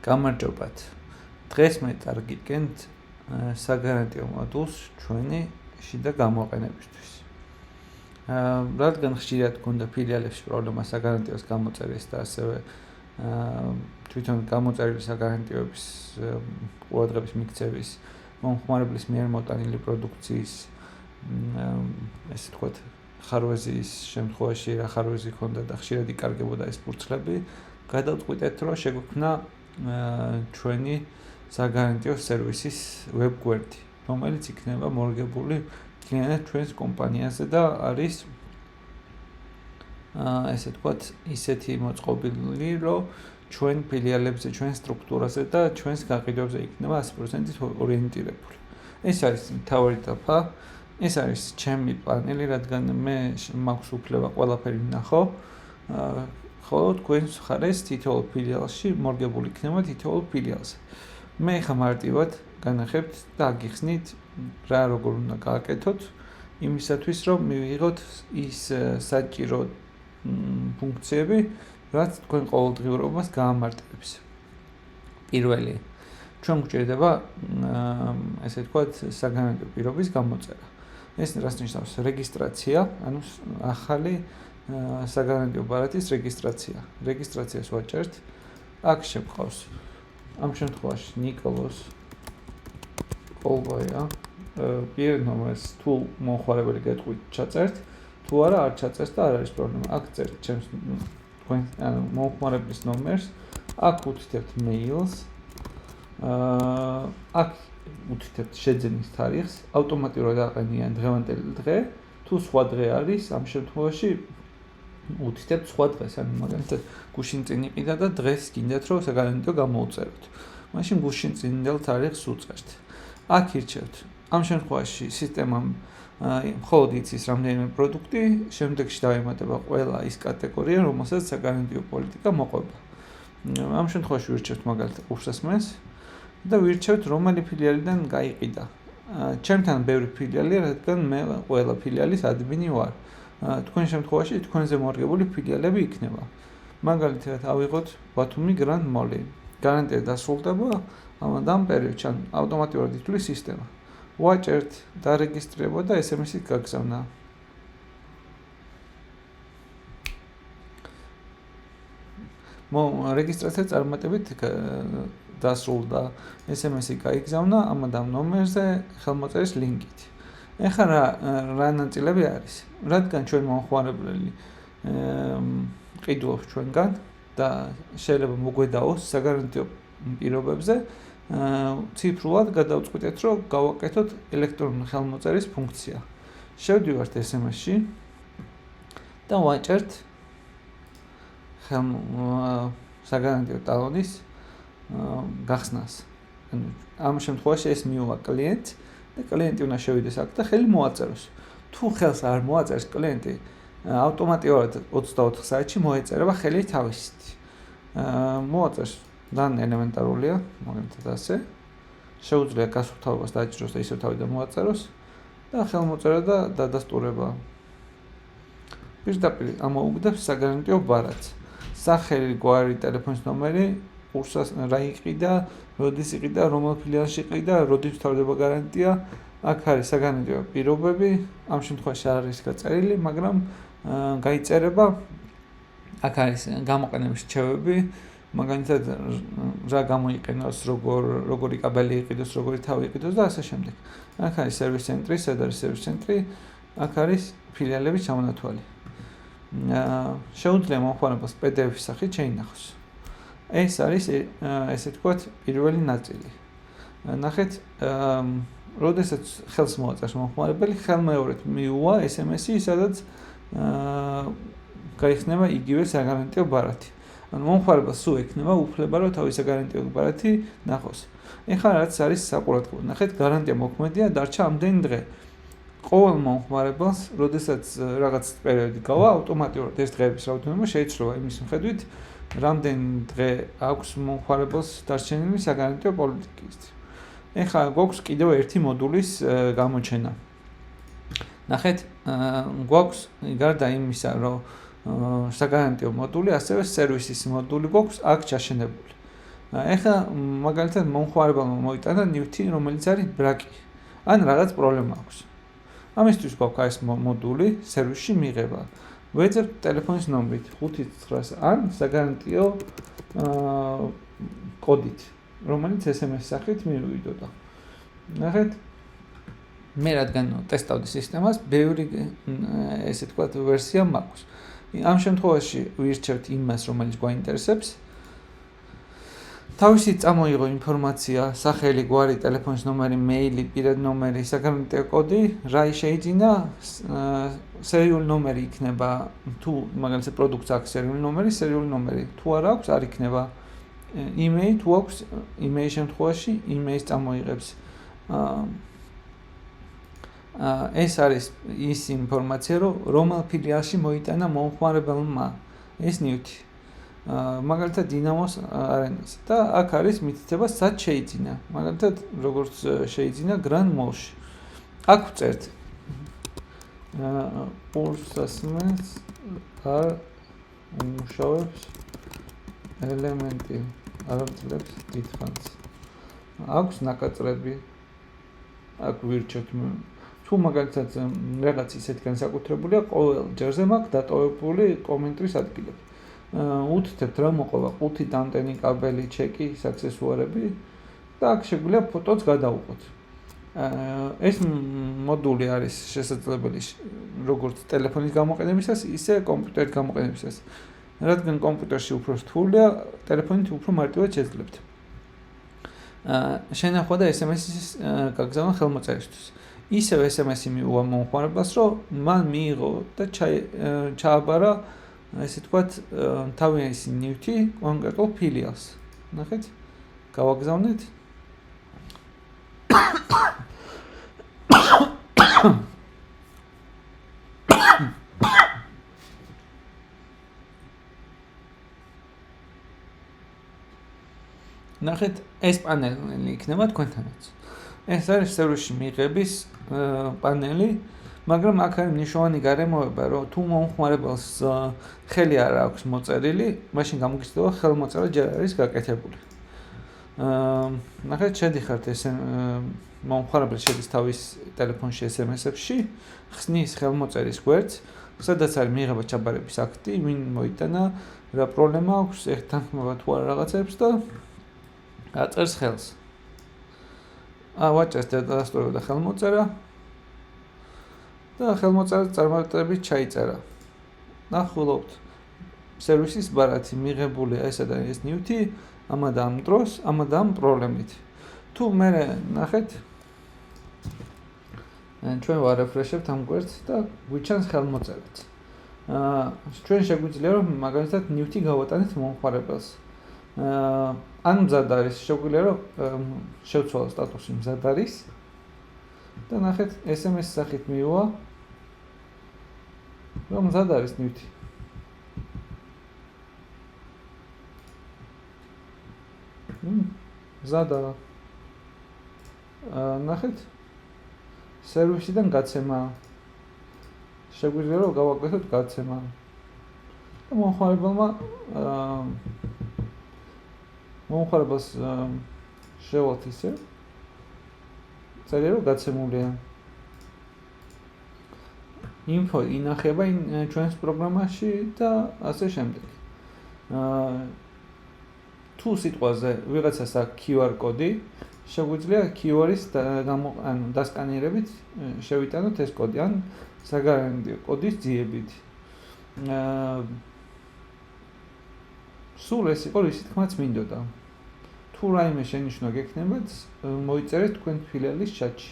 გამარჯობათ. დღეს მე წარგიდგენთ საგარანტიო მოდულს ჩვენი შიდა გამოყენებისთვის. რადგან ხშირად გქონდა ფილიალებში პრობლემა საგარანტიოს გამოწერის და ასევე თვითონ გამოწერილი საგარანტიოების ყურადღების მიქცევის მომხმარებლის მიერ მოტანილი პროდუქციის ესე ვთქვათ ხარვეზის შემთხვევაში რა ხარვეზი ქონდა და ხშირად იკარგებოდა ეს ფურცლები, გადავწყვიტეთ რომ შეგვექმნა ჩვენი საგარანტიო სერვისის ვებგვერდი, რომელიც იქნება მორგებული მთლიანად ჩვენს კომპანიაზე და არის ესე ვთქვათ ისეთი მოწყობილი, რომ ჩვენ ფილიალებზე, ჩვენ სტრუქტურაზე და ჩვენს გაყიდვებზე იქნება 100% ორიენტირებული. ეს არის მთავარი დაფა, ეს არის ჩემი პანელი, რადგან მე მაქვს უფლება ყველაფერი ვნახო. ხოლო თქვენს მხარეს თითოეულ ფილიალში მორგებული იქნება თითოეულ ფილიალზე. მე ხა მარტივად განახებთ და აგიხსნით რა როგორ უნდა გააკეთოთ იმისათვის რომ მივიღოთ ის საჭირო ფუნქციები, რაც თქვენ ყოველდღიურობას გაამარტივებს. პირველი, ჩვენ გვჭირდება ესე ვთქვათ საგარანტიო პირობის გამოწერა. ეს რას ნიშნავს? რეგისტრაცია, ანუ ახალი საგარანტიო ბარათის რეგისტრაცია. რეგისტრაციას ვაჭერთ. აქ შემყავს ამ შემთხვევაში ნიკოლოს კოლბაია პირ ნომერს თუ მომხმარებელი გეტყვით ჩაწერთ, თუ არა არ ჩაწერთ და არ არის პრობლემა. აქ წერთ ჩემს თქვენ მომხმარებლის ნომერს, აქ უთითებთ მეილს, აქ უთითებთ შეძენის თარიღს, ავტომატურად აყენიან დღევანდელი დღე, თუ სხვა დღე არის, ამ შემთხვევაში უთითებთ სხვა დღეს, ანუ მაგალითად გუშინ წინ იყიდა და დღეს გინდათ რომ საგარანტიო გამოუწეროთ. მაშინ გუშინ წინდელ თარიღს უწერთ. აქ ირჩევთ. ამ შემთხვევაში სისტემამ მხოლოდ იცის რამდენიმე პროდუქტი, შემდეგში დაემატება ყველა ის კატეგორია, რომელსაც საგარანტიო პოლიტიკა მოყვება. ამ შემთხვევაში ვირჩევთ მაგალითად უსასმენს და ვირჩევთ რომელი ფილიალიდან გაიყიდა. ჩემთან ბევრი ფილიალია, რადგან მე ყველა ფილიალის ადმინი ვარ. თქვენ შემთხვევაში თქვენზე მორგებული ფილიალები იქნება. მაგალითად ავიღოთ ბათუმი გრანდ მოლი. გარანტია დასრულდება ამ პერიოდში, ან ავტომატურად ითვლის სისტემა. ვაჭერთ, დარეგისტრირება და SMS-ით გაგზავნა. რეგისტრაცია წარმატებით დასრულდა, SMS-ი გაიგზავნა ამ ნომერზე ხელმოწერის ლინკით. ეხლა რა ნაწილები არის? რადგან ჩვენ მომხმარებელი ყიდულობს ჩვენგან და შეიძლება მოგვედაოს საგარანტიო პირობებზე, ციფრულად გადავწყვიტეთ, რომ გავაკეთოთ ელექტრონული ხელმოწერის ფუნქცია. შევდივართ SMS-ში და ვაჭერთ საგარანტიო ტალონის გახსნას. ამ შემთხვევაში ეს მიუვა კლიენტს და კლიენტი უნდა შევიდეს აქ და ხელი მოაწეროს. თუ ხელს არ მოაწერს კლიენტი, ავტომატურად 24 საათში მოეწერება ხელი თავისით. მოაწერს ძალიან ელემენტარულია, მაგალითად ასე. შეუძლია გასუფთავებას დააჭიროს და ისევ თავიდან მოაწეროს და ხელმოწერა და დადასტურება. პირდაპირ ამოუგდებს საგარანტიო ბარათს. სახელი, გვარი, ტელეფონის ნომერი, რა იყიდა, როდის იყიდა, რომელ ფილიალში იყიდა, როდის მთავრდება გარანტია. აქ არის საგარანტიო პირობები, ამ შემთხვევაში არ არის გაწერილი, მაგრამ გაიწერება. აქ არის გამოყენების რჩევები, მაგალითად რა გამოიყენოს, როგორი კაბელი იყიდოს, როგორი თავი იყიდოს და ასე შემდეგ. აქ არის სერვის ცენტრი, სად არის სერვის ცენტრი, აქ არის ფილიალების ჩამონათვალი. შეუძლია მომხმარებელს PDF-ის სახით შეინახოს. ეს არის ესე ვთქვათ პირველი ნაწილი. ნახეთ, როდესაც ხელს მოაწერს მომხმარებელი, ხელმეორედ მიუვა SMS-ი, სადაც გაიხსნება იგივე საგარანტიო ბარათი. ანუ მომხმარებელს სულ ექნება უფლება, რომ თავის საგარანტიო ბარათი ნახოს. ეხლა რაც არის საყურადღებო. ნახეთ, გარანტია მოქმედია, დარჩა ამდენი დღე. ყოველ მომხმარებელს, როდესაც რაღაც პერიოდი გავა, ავტომატურად ეს დღეების რაოდენობა შეიცვლება იმის მიხედვით, რამდენი დღე აქვს მომხმარებელს დარჩენილი საგარანტიო პოლიტიკის. ეხლა გვაქვს კიდევ ერთი მოდულის გამოჩენა. ნახეთ, გვაქვს გარდა იმისა, რომ საგარანტიო მოდული, ასევე სერვისის მოდული გვაქვს აქ ჩაშენებული. ეხლა მაგალითად მომხმარებელმა მოიტანა ნივთი, რომელიც არის ბრაკი. ან რაღაც პრობლემა აქვს. ამისთვის გვაქვს ეს მოდული სერვისში მიღება. ვეძებთ ტელეფონის ნომრით 590 ან საგარანტიო კოდით, რომელიც SMS სახით მივიდოდა. ნახეთ, მე რადგან ტესტავდი სისტემას, ბევრი ესე ვთქვათ ვერსია მაქვს. ამ შემთხვევაში ვირჩევთ იმას, რომელიც გვაინტერესებს. თავისი წამოიღო ინფორმაცია, სახელი, გვარი, ტელეფონის ნომერი, მეილი, პირად ნომერი, საგარანტიო კოდი, რა შეიძინა, სერიული ნომერი იქნება, თუ მაგალითად პროდუქტს აქვს სერიული ნომერი, თუ არ აქვს, არ იქნება იმეილი, თუ აქვს იმეილის შემთხვევაში, იმეილს წამოიღებს. ეს არის ის ინფორმაცია, რომელ ფილიალში მოიტანა მომხმარებელმა ეს ნივთი. მაგალითად დინამოს არენას და აქ არის მითითება სად შეიძინა. მაგალითად როგორც შეიძინა Grand Mall-ში. აქ ვწერთ პულსასმენს არ უმუშავებს ელემენტი არამძლებს დიდხანს. აქვს ნაკაწრები. აქ ვირჩევთ თუ მაგალითად რაღაც ისეთი განსაკუთრებულია, ყოველ ჯერზე მაქვს დატოვებული კომენტრის ადგილები. უთითებთ რა მოყვა 5 დამტენი კაბელი, ჩეკი, საქსესუარები და აქ შეგვიძლია ფოტოც გადავუყოთ. ეს მოდული არის შესაძლებელი როგორც ტელეფონის გამოყენებისას, ისე კომპიუტერის გამოყენებისას. რადგან კომპიუტერში უფრო რთულია, ტელეფონით უფრო მარტივად შეძლებთ. შენახვა და SMS-ის გაგზავნა ხელმოწერისთვის. ისევ SMS-ი მიუვა მომხმარებელს, რომ მან მიიღო და ჩააბარა ესე ვთქვათ, თავისი ნივთი კონკრეტულ ფილიალს. ნახეთ? გავაგზავნეთ. ნახეთ, ეს პანელი იქნება თქვენთანაც. ეს არის სერვისში მიღების პანელი, მაგრამ აქ არის მნიშვნელოვანი გარემოება, რომ თუ მომხმარებელს ხელი არ აქვს მოწერილი, მაშინ გამოგიზრდება ხელმოწერა ჯერ არის გაკეთებული. ნახეთ, შედიხართ ეს მომხმარებელი შედის თავის ტელეფონში SMS-ებში, ხსნის ხელმოწერის გვერდს, სადაც არის მიღება ჩაბარების აქტი, ვინ მოიტანა, რა პრობლემა აქვს, ეთანხმება თუ არა რაღაცებს და აწერს ხელს. ვაჭერს დადასტურება და ხელმოწერა და ხელმოწერა წარმატებით ჩაიწერა. ნახულობთ სერვისის ბარათი მიღებული ესა და ეს ნივთი ამა და ამ დროს, ამა და ამ პრობლემით. თუ მე ნახეთ ჩვენ ვარეფრეშებთ ამ გვერდს და გვიჩანს ხელმოწერაც. ჩვენ შეგვიძლია რომ მაგალითად ნივთი გავატანეთ მომხმარებელს. ან მზად არის, შეგვიძლია რომ შევცვალო სტატუსი მზად არის და ნახეთ SMS სახით მიუვა რომ მზად არის ნივთი. მზადაა. ნახეთ სერვისიდან გაცემა. შეგვიძლია რომ გავაკეთოთ გაცემა. და მომხმარებელს შევალთ ისე წერია რომ გაცემულია. ინფო ინახება ჩვენს პროგრამაში და ასე შემდეგ. თუ სიტყვაზე ვიღაცას აქვს QR კოდი, შეგვიძლია QR-ის დასკანირებით შევიტანოთ ეს კოდი ან საგარანტიო კოდის ძიებით. სულ ეს იყო რისი თქმაც მინდოდა. თუ რაიმე შენიშვნა გექნებათ, მოიწერეთ თქვენ ფილიალის ჩატში.